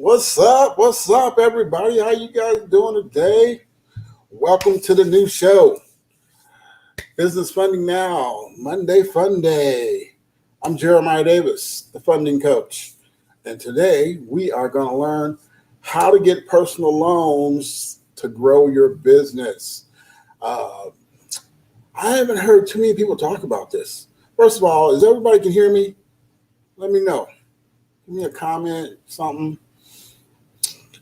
What's up? What's up, everybody? How you guys doing today? Welcome to the new show, Business Funding Now, Monday Fun Day. I'm Jeremiah Davis, the funding coach. And today we are going to learn how to get personal loans to grow your business. Uh, I haven't heard too many people talk about this. First of all, is everybody can hear me? Let me know. Give me a comment, something.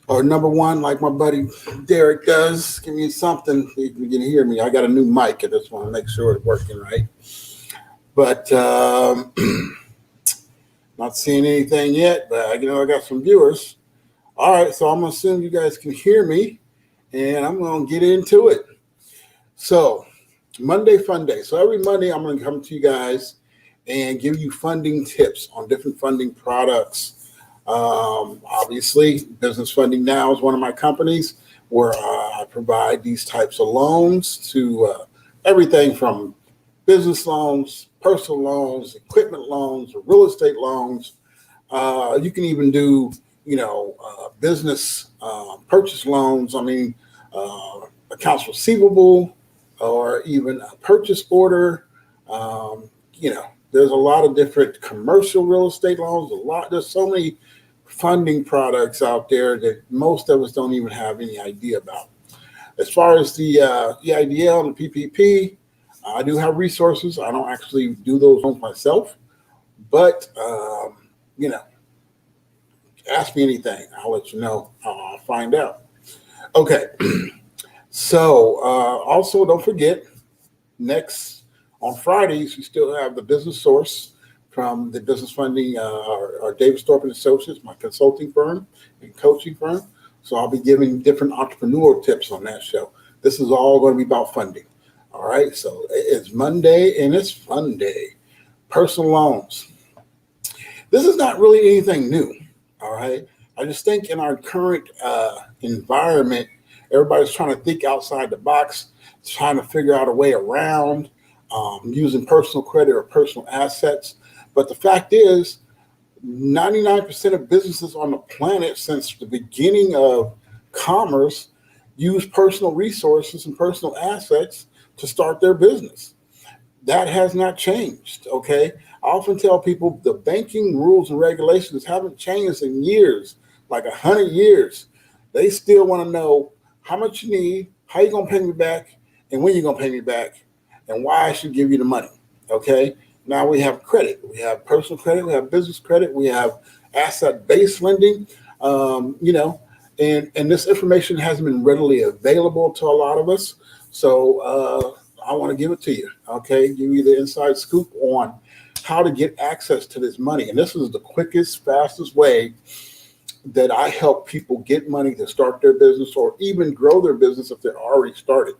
Or number one, like my buddy Derek does, give me something so you can hear me. I got a new mic. I just want to make sure it's working right. But not seeing anything yet, but I got some viewers. All right, so I'm going to assume you guys can hear me, and I'm going to get into it. So Monday Fun Day. So every Monday, I'm going to come to you guys and give you funding tips on different funding products. Obviously, Business Funding Now is one of my companies where I provide these types of loans to everything from business loans, personal loans, equipment loans, real estate loans. You can even do, business purchase loans. Accounts receivable or even a purchase order. There's a lot of different commercial real estate loans. There's so many funding products out there that most of us don't even have any idea about. As far as the EIDL and the PPP, I do have resources. I don't actually do those loans myself, but ask me anything. I'll let you know. I'll find out. Okay. So also don't forget, next on Fridays, we still have the Business Source from the Business Funding, our Davis Thorpe and Associates, my consulting firm and coaching firm. So I'll be giving different entrepreneurial tips on that show. This is all going to be about funding. All right. So it's Monday and it's Fun Day. Personal loans. This is not really anything new. All right. I just think in our current environment, everybody's trying to think outside the box, trying to figure out a way around using personal credit or personal assets. But the fact is, 99% of businesses on the planet since the beginning of commerce use personal resources and personal assets to start their business. That has not changed, okay? I often tell people the banking rules and regulations haven't changed in years, like 100 years. They still want to know how much you need, how you're going to pay me back, and when you're going to pay me back, and why I should give you the money, okay? Now we have credit. We have personal credit. We have business credit. We have asset-based lending, and this information hasn't been readily available to a lot of us. So I want to give it to you, okay? Give you the inside scoop on how to get access to this money. And this is the quickest, fastest way that I help people get money to start their business or even grow their business if they're already started,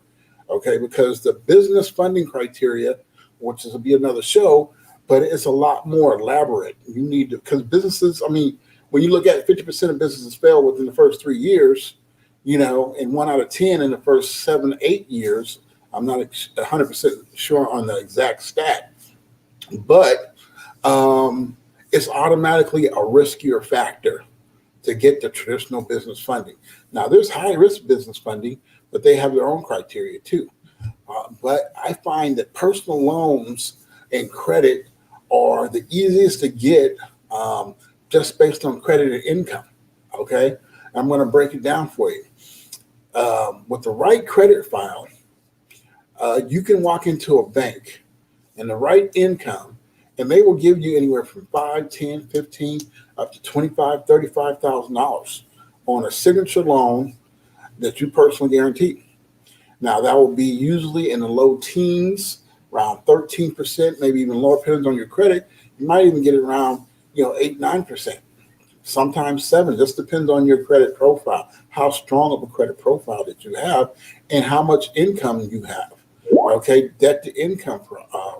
okay? Because the business funding criteria, which will be another show, but it's a lot more elaborate. You need to, because businesses, when you look at 50% of businesses fail within the first 3 years, and 1 out of 10 in the first 7, 8 years. I'm not 100% sure on the exact stat, but it's automatically a riskier factor to get the traditional business funding. Now, there's high risk business funding, but they have their own criteria too. But I find that personal loans and credit are the easiest to get just based on credit and income, okay? I'm going to break it down for you. With the right credit file, you can walk into a bank and the right income, and they will give you anywhere from $5, 10, 15, up to $25,000, $35,000 on a signature loan that you personally guarantee. Now, that will be usually in the low teens, around 13%, maybe even lower, depends on your credit. You might even get it around, 8, 9%, sometimes 7. Just depends on your credit profile, how strong of a credit profile that you have, and how much income you have. Okay, debt to income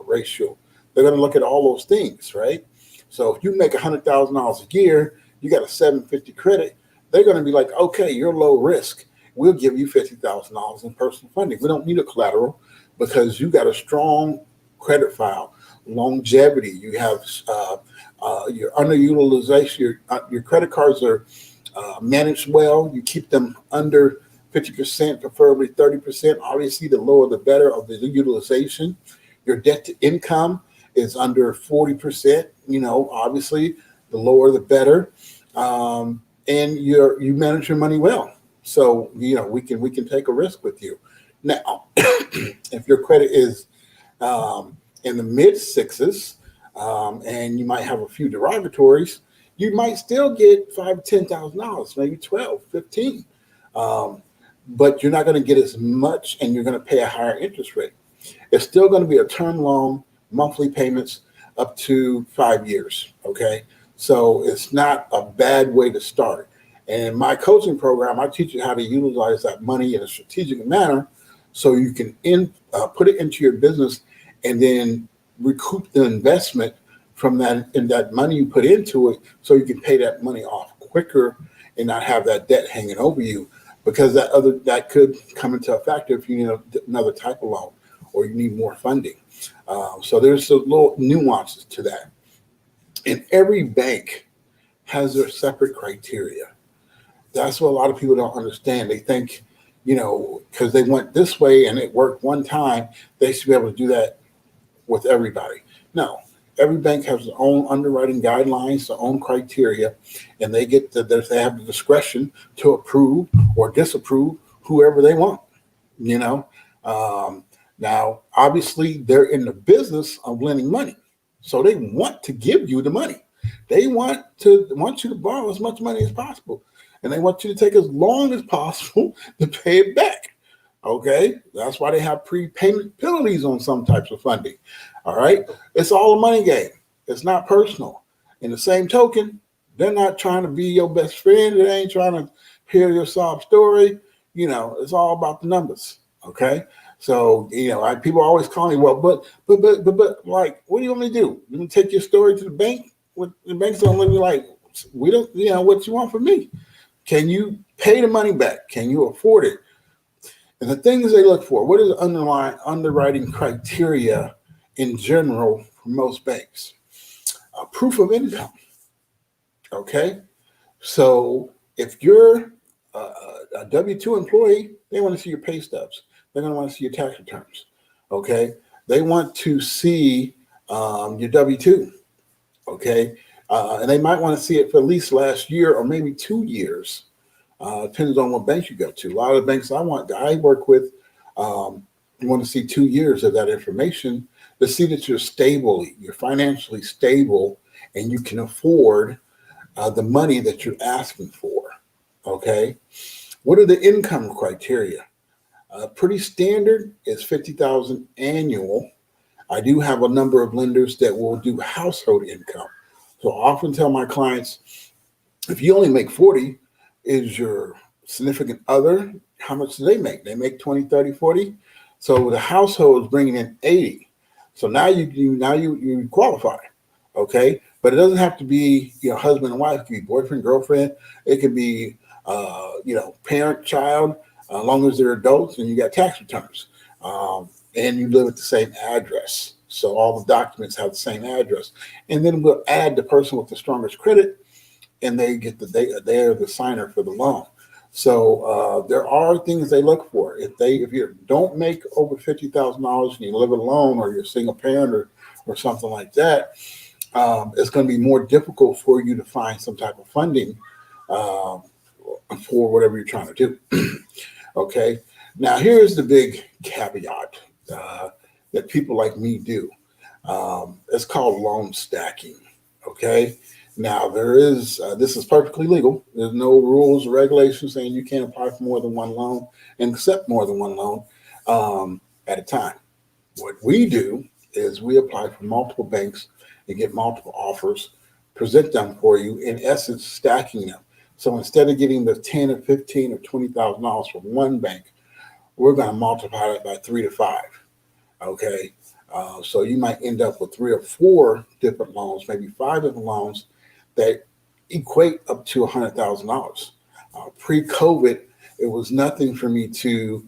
ratio. They're going to look at all those things, right? So if you make $100,000 a year, you got a 750 credit, they're going to be like, okay, you're low risk. We'll give you $50,000 in personal funding. We don't need a collateral because you got a strong credit file, longevity. You have your underutilization. Your credit cards are managed well. You keep them under 50%, preferably 30%. Obviously, the lower the better of the utilization. Your debt to income is under 40%. Obviously, the lower the better. And you manage your money well. So we can take a risk with you. Now, if your credit is in the mid sixes, and you might have a few derogatories, you might still get $5,000-$10,000, maybe 12, 15. But you're not going to get as much, and you're going to pay a higher interest rate. It's still going to be a term loan, monthly payments up to 5 years. Okay, so it's not a bad way to start. And in my coaching program, I teach you how to utilize that money in a strategic manner, so you can put it into your business, and then recoup the investment from that money you put into it, so you can pay that money off quicker and not have that debt hanging over you, because that could come into a factor if you need another type of loan or you need more funding. So there's a little nuances to that. And every bank has their separate criteria. That's what a lot of people don't understand. They think, because they went this way and it worked one time, they should be able to do that with everybody. No, every bank has their own underwriting guidelines, their own criteria, and they have the discretion to approve or disapprove whoever they want. Now, obviously, they're in the business of lending money, so they want to give you the money. They want you to borrow as much money as possible, and they want you to take as long as possible to pay it back. Okay, that's why they have prepayment penalties on some types of funding. All right, it's all a money game. It's not personal. In the same token, they're not trying to be your best friend. They ain't trying to hear your sob story. It's all about the numbers. Okay, so people always call me, well, but like, what do you want me to do? You want to take your story to the bank? The bank's gonna look at me like, we don't, what you want from me? Can you pay the money back? Can you afford it? And the things they look for, what is the underlying underwriting criteria in general for most banks? Proof of income. Okay, so if you're a W-2 employee, they want to see your pay stubs. They're going to want to see your tax returns. Okay, they want to see your W-2. Okay, and they might want to see it for at least last year or maybe 2 years. Depends on what bank you go to. A lot of the banks I work with, you want to see 2 years of that information to see that you're financially stable, and you can afford the money that you're asking for. Okay, what are the income criteria? Pretty standard is 50,000 annual. I do have a number of lenders that will do household income. So I often tell my clients, if you only make 40, is your significant other, how much do they make? They make 20, 30, 40. So the household is bringing in 80. So now you qualify. Okay, but it doesn't have to be husband and wife. It can be boyfriend, girlfriend. It can be parent, child, as long as they're adults and you got tax returns, and you live at the same address. So all the documents have the same address, and then we'll add the person with the strongest credit, and they're the signer for the loan. So there are things they look for. If you don't make over $50,000 and you live alone, or you're a single parent or something like that, it's going to be more difficult for you to find some type of funding for whatever you're trying to do. Okay. Now here's the big caveat that people like me do. It's called loan stacking. Okay. Now this is perfectly legal. There's no rules or regulations saying you can't apply for more than one loan and accept more than one loan at a time. What we do is we apply for multiple banks and get multiple offers, present them for you, in essence, stacking them. So instead of getting the $10 or $15 or $20,000 from one bank, we're going to multiply it by 3 to 5. Okay. So you might end up with 3 or 4 different loans, maybe 5 different loans that equate up to $100,000. Pre-COVID, it was nothing for me to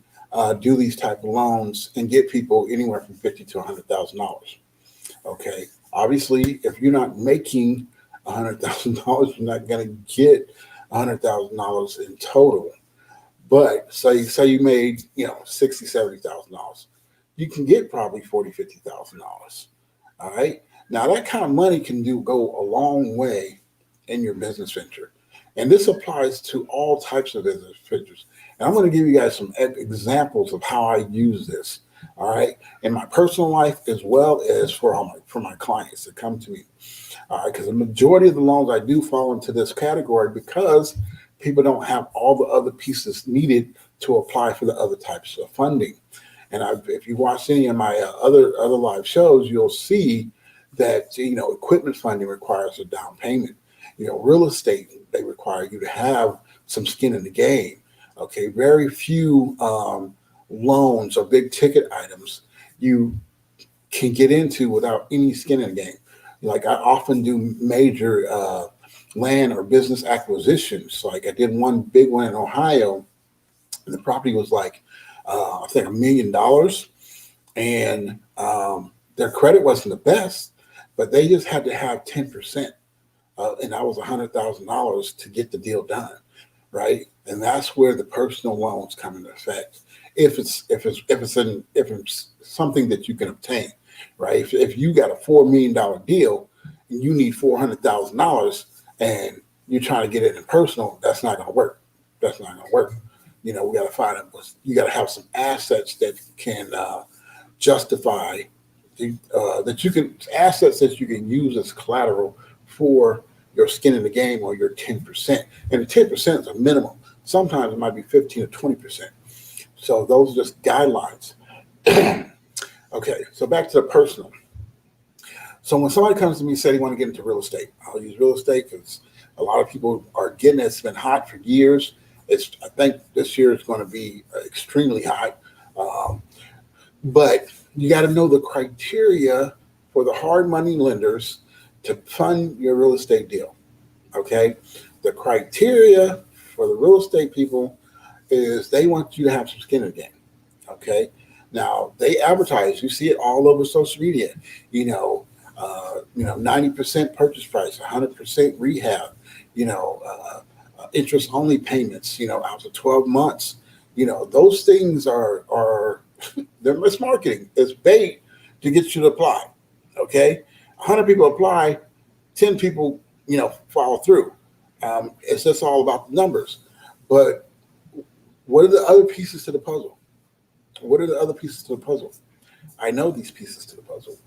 do these type of loans and get people anywhere from $50,000 to $100,000. Okay. Obviously, if you're not making $100,000, you're not going to get $100,000 in total. But say you made, $60,000, $70,000, you can get probably $40,000, $50,000. All right. Now that kind of money can go a long way in your business venture. And this applies to all types of business ventures. And I'm going to give you guys some examples of how I use this. All right. In my personal life as well as for my clients that come to me. All right. Because the majority of the loans I do fall into this category because people don't have all the other pieces needed to apply for the other types of funding. And if you watch any of my other live shows, you'll see that equipment funding requires a down payment. Real estate, they require you to have some skin in the game. Okay, very few loans or big ticket items you can get into without any skin in the game. Like I often do major land or business acquisitions. Like I did one big one in Ohio, and the property was like I think $1 million, and their credit wasn't the best, but they just had to have 10%, and that was $100,000 to get the deal done, right? And that's where the personal loans come into effect. If it's something that you can obtain, right? If you got a $4 million deal and you need $400,000 and you're trying to get it in personal, that's not going to work. That's not going to work. We got to find it. You got to have some assets that can justify assets that you can use as collateral for your skin in the game or your 10%. And the 10% is a minimum. Sometimes it might be 15 or 20%. So those are just guidelines. Okay, so back to the personal. So when somebody comes to me and say they want to get into real estate, I'll use real estate because a lot of people are getting it. It's been hot for years. I think this year is going to be extremely hot. But you got to know the criteria for the hard money lenders to fund your real estate deal. Okay. The criteria for the real estate people is they want you to have some skin in the game. Okay. Now they advertise, you see it all over social media, 90% purchase price, 100% rehab, interest only payments, out to 12 months. Those things are they're mismarketing. It's bait to get you to apply. Okay. 100 people apply, 10 people, follow through. It's just all about the numbers. But what are the other pieces to the puzzle? What are the other pieces to the puzzle? I know these pieces to the puzzle.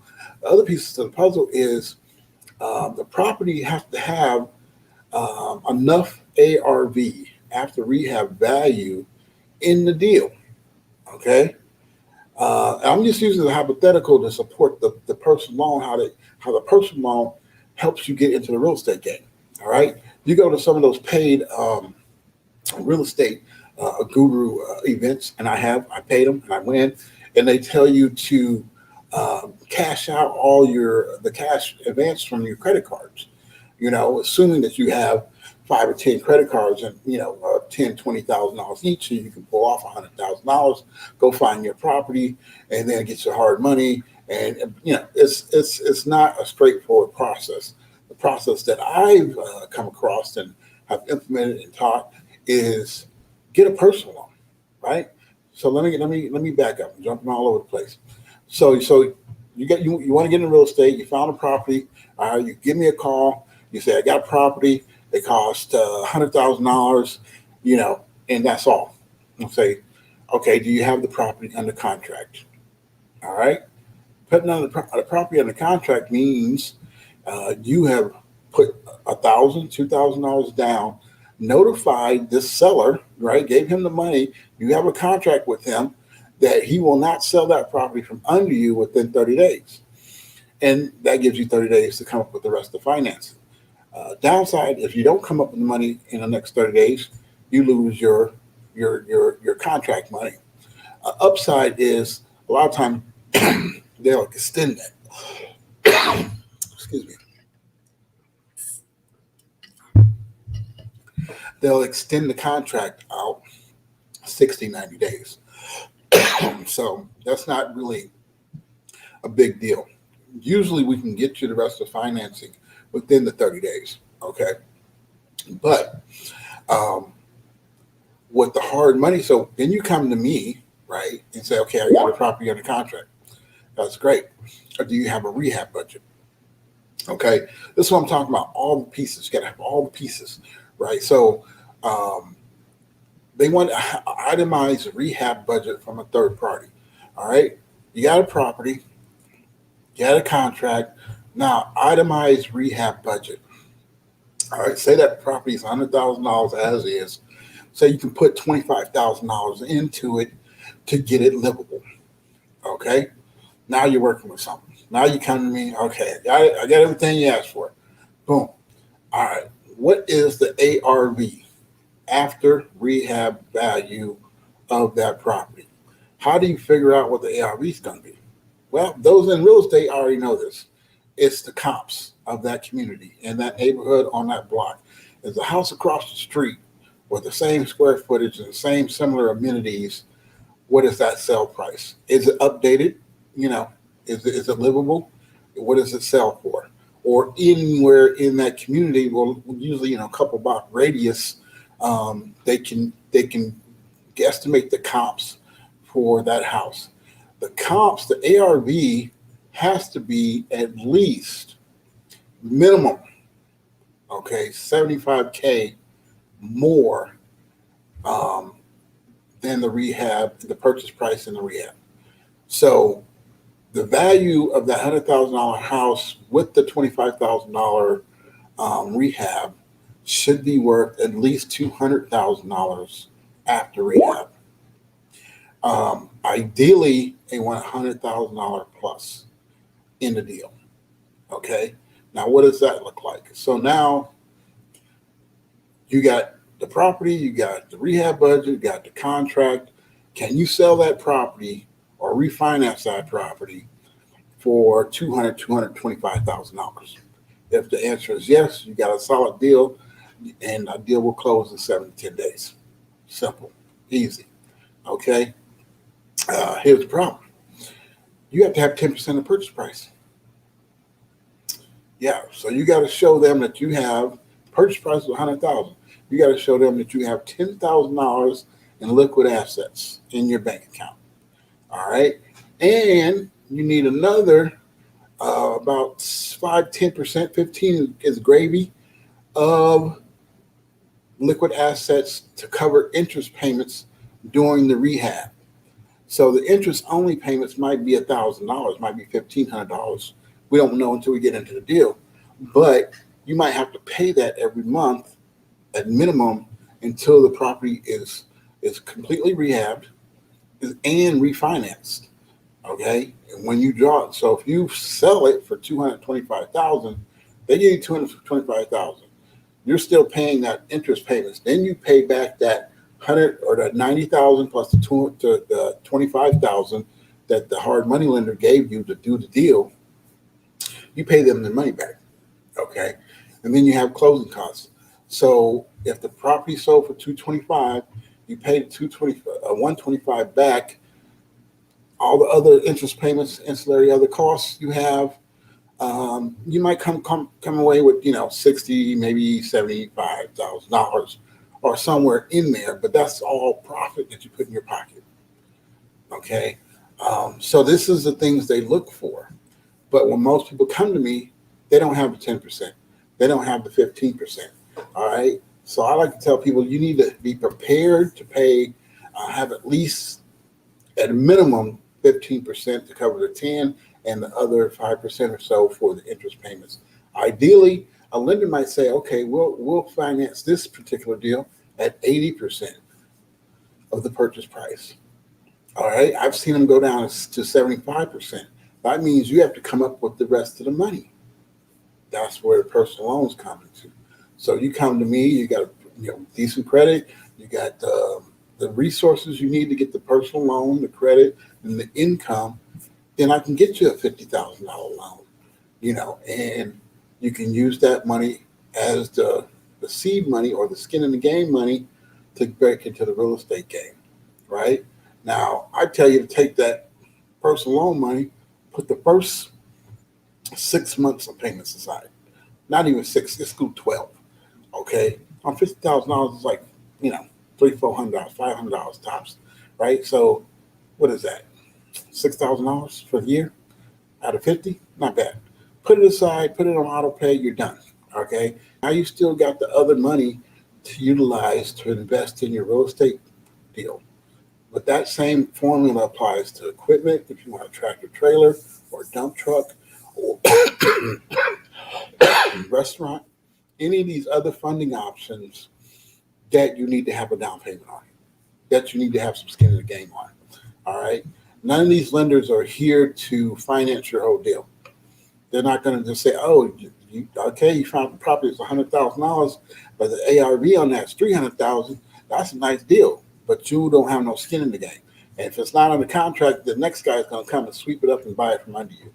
The other pieces to the puzzle is the property has to have enough ARV, after rehab value, in the deal. Okay. I'm just using the hypothetical to support the personal loan, how the personal loan helps you get into the real estate game. All right. You go to some of those paid real estate guru events, and I paid them and I win, and they tell you to cash out all the cash advance from your credit cards, assuming that you have 5 or 10 credit cards and, $10,000, $20,000 each, so you can pull off $100,000, go find your property, and then get your hard money. And, it's not a straightforward process. The process that I've come across and have implemented and taught is get a personal loan, right? So let me back up. I'm jumping all over the place. So you want to get into real estate. You found a property. You give me a call. You say, I got a property. It cost $100,000, and that's all. I'll say, okay, do you have the property under contract? All right. Putting the property under contract means you have put $1,000, $2,000 down, notified this seller, right? Gave him the money. You have a contract with him that he will not sell that property from under you within 30 days. And that gives you 30 days to come up with the rest of the financing. Downside, if you don't come up with the money in the next 30 days, you lose your contract money. Upside is a lot of times they'll extend that. Excuse me. They'll extend the contract out 60, 90 days. So that's not really a big deal. Usually we can get you the rest of the financing within the 30 days. Okay. But Um, with the hard money, so then you come to me, right, and say, okay, I got a property under contract. That's great. Or do you have a rehab budget? Okay, this is what I'm talking about. All the pieces. You got to have all the pieces, right? So um, they want an itemized rehab budget from a third party. All right, you got a property, you got a contract. Now, itemized rehab budget. All right, say that property is $100,000 as is. Say you can put $25,000 into it to get it livable. Okay, now you're working with something. Now you come to me. Okay, I got everything you asked for. Boom. All right. What is the ARV, after rehab value, of that property? How do you figure out what the ARV is going to be? Well, those in real estate already know this. It's the comps of that community and that neighborhood on that block. Is the house across the street with the same square footage and the same similar amenities? What is that sell price? Is it updated? You know, is it livable? What does it sell for? Or anywhere in that community, well, usually a couple block radius, they can guesstimate the comps for that house. The comps, the ARV has to be at least minimum, okay, 75K more um, than the purchase price in the rehab. So the value of that $100,000 house with the $25,000 rehab should be worth at least $200,000 after rehab. Ideally, they want $100,000 plus in the deal. Okay. Now, what does that look like? So now you got the property, you got the rehab budget, you got the contract. Can you sell that property or refinance that property for $225,000? If the answer is yes, you got a solid deal, and a deal will close in 7 to 10 days. Simple, easy. Okay. Here's the problem: you have to have 10% of purchase price. Yeah, so you got to show them that you have purchase price of 100,000. You got to show them that you have $10,000 in liquid assets in your bank account. All right, and you need another about 5, 10%, 15 is gravy of liquid assets to cover interest payments during the rehab. So the interest only payments might be $1,000, might be $1,500. We don't know until we get into the deal, but you might have to pay that every month at minimum until the property is completely rehabbed and refinanced. Okay, and when you draw it, so if you sell it for 225,000, they give you 225,000. You're still paying that interest payments. Then you pay back that 100 or that 90,000 plus the 25,000 that the hard money lender gave you to do the deal. You pay them their money back. Okay, and then you have closing costs. So if the property sold for 225, you pay 125 back. All the other interest payments, ancillary other costs you have, you might come away with 60, maybe $75,000 or somewhere in there, but that's all profit that you put in your pocket. Okay, so this is the things they look for. But when most people come to me, they don't have the 10%, they don't have the 15%. All right, so I like to tell people you need to be prepared to pay, have at least at a minimum 15% to cover the 10 and the other 5% or so for the interest payments. Ideally, a lender might say, okay, we'll finance this particular deal at 80% of the purchase price. All right, I've seen them go down to 75%. That means you have to come up with the rest of the money. That's where the personal loans come into. So you come to me, you got decent credit, you got the resources you need to get the personal loan, the credit, and the income, then I can get you a $50,000 loan, and you can use that money as the seed money or the skin in the game money to break into the real estate game, right? Now, I tell you to take that personal loan money, put the first 6 months of payments aside. Not even six, let's do 12, okay? On $50,000 is like, $300, $400, $500 tops, right? So what is that? $6,000 for the year out of 50? Not bad. Put it aside, put it on auto pay, you're done. Okay. Now you still got the other money to utilize to invest in your real estate deal. But that same formula applies to equipment. If you want a tractor trailer or a dump truck or restaurant, any of these other funding options that you need to have a down payment on, that you need to have some skin in the game on. All right. None of these lenders are here to finance your whole deal. They're not going to just say, "Oh, you found the property is $100,000, but the ARV on that's 300,000. That's a nice deal, but you don't have no skin in the game. And if it's not under contract, the next guy is going to come and sweep it up and buy it from under you."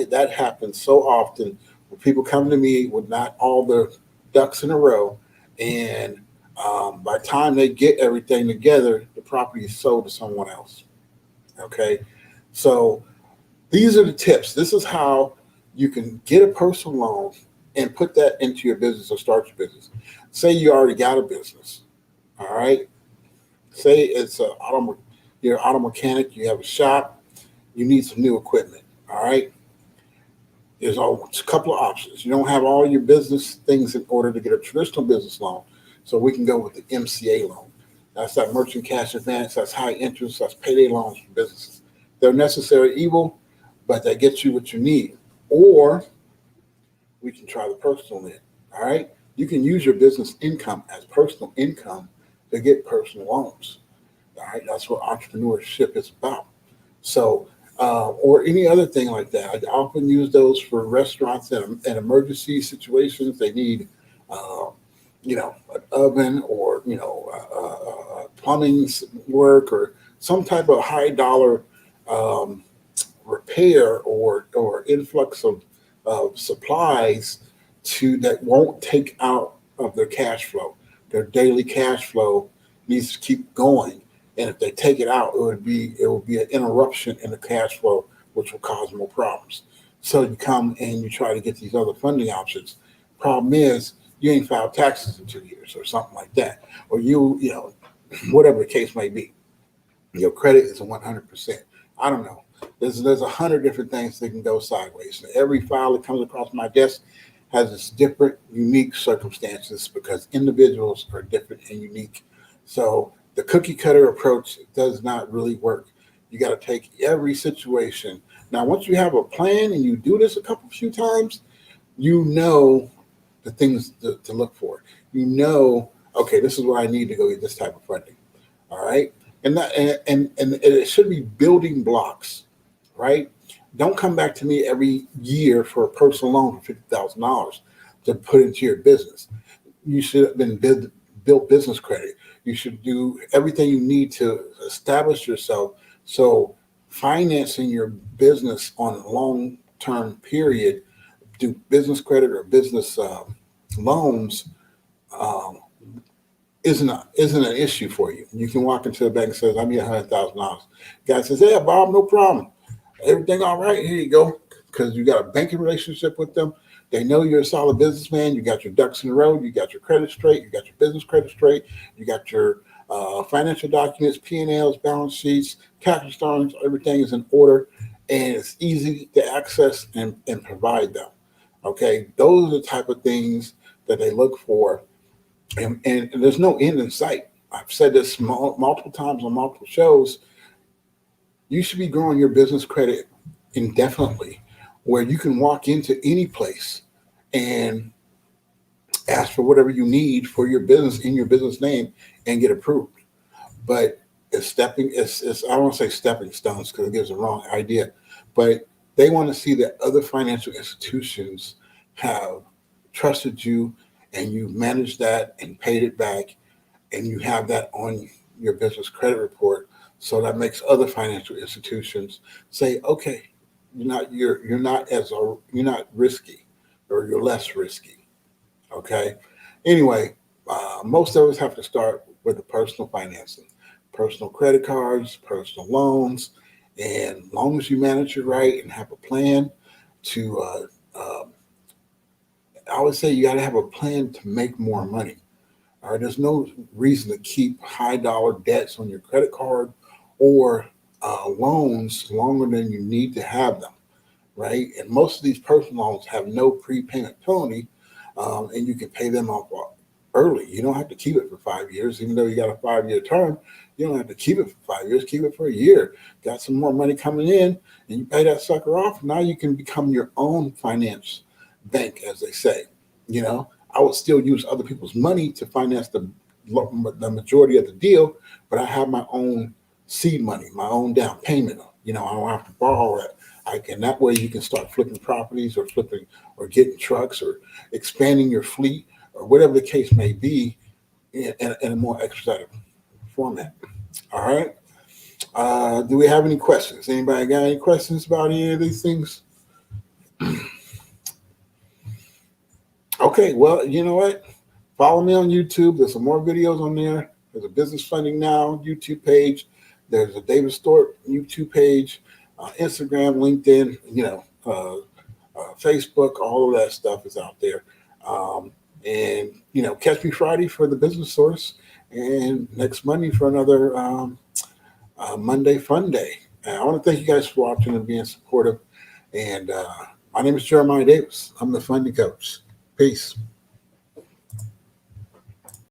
That happens so often when people come to me with not all their ducks in a row, and by the time they get everything together, the property is sold to someone else. Okay, so these are the tips. This is how you can get a personal loan and put that into your business or start your business. Say you already got a business, all right? Say it's you're an auto mechanic, you have a shop, you need some new equipment, all right? There's a couple of options. You don't have all your business things in order to get a traditional business loan, so we can go with the MCA loan. That's that merchant cash advance, that's high interest, that's payday loans for businesses. They're necessary evil, but that gets you what you need. Or we can try the personal lend. All right. You can use your business income as personal income to get personal loans. All right. That's what entrepreneurship is about. So, or any other thing like that. I often use those for restaurants and emergency situations. They need, an oven or, plumbing work or some type of high dollar um, repair or influx of supplies to that won't take out of their cash flow. Their daily cash flow needs to keep going. And if they take it out, it will be an interruption in the cash flow, which will cause more problems. So you come and you try to get these other funding options. Problem is you ain't filed taxes in 2 years or something like that. Or whatever the case may be. Your credit is 100%. I don't know. There's 100 different things that can go sideways. And every file that comes across my desk has its different, unique circumstances because individuals are different and unique. So the cookie cutter approach does not really work. You got to take every situation. Now, once you have a plan and you do this few times, you know the things to look for. Okay, this is what I need to go get this type of funding. All right. And it should be building blocks, right? Don't come back to me every year for a personal loan for $50,000 to put into your business. You should have been built business credit. You should do everything you need to establish yourself. So financing your business on a long-term period, do business credit or business loans um, isn't an issue for you. You can walk into the bank and says, "I need $100,000." Guy says, "Yeah, Bob, no problem. Everything all right? Here you go." Because you got a banking relationship with them. They know you're a solid businessman. You got your ducks in a row. You got your credit straight. You got your business credit straight. You got your financial documents, P&Ls, balance sheets, capital stones. Everything is in order, and it's easy to access and provide them. Okay, those are the type of things that they look for, and there's no end in sight. I've said this multiple times on multiple shows. You should be growing your business credit indefinitely, where you can walk into any place and ask for whatever you need for your business in your business name and get approved. But it's I don't want to say stepping stones because it gives the wrong idea, but they want to see that other financial institutions have trusted you and you've managed that and paid it back and you have that on your business credit report. So that makes other financial institutions say, okay, you're not risky, or you're less risky. Okay. Anyway, most of us have to start with the personal financing, personal credit cards, personal loans, and as long as you manage it right and have a plan to, I would say you got to have a plan to make more money. All right, there's no reason to keep high dollar debts on your credit card or loans longer than you need to have them, right? And most of these personal loans have no prepayment penalty, and you can pay them off early. You don't have to keep it for 5 years, even though you got a 5 year term. You don't have to keep it for 5 years. Keep it for a year. Got some more money coming in, and you pay that sucker off. Now you can become your own finance bank, as they say. You know, I would still use other people's money to finance the majority of the deal, but I have my own seed money, my own down payment. You know, I don't have to borrow it. I can that way you can start flipping properties or flipping or getting trucks or expanding your fleet or whatever the case may be in a more expedited format. All right. Do we have any questions? Anybody got any questions about any of these things? Okay, well, you know what? Follow me on YouTube. There's some more videos on there. There's a Business Funding Now YouTube page. There's a David Stewart YouTube page, Instagram, LinkedIn, Facebook. All of that stuff is out there. And, catch me Friday for the Business Source and next Monday for another Monday Fun Day. And I want to thank you guys for watching and being supportive. And my name is Jeremiah Davis. I'm the Funding Coach. Peace.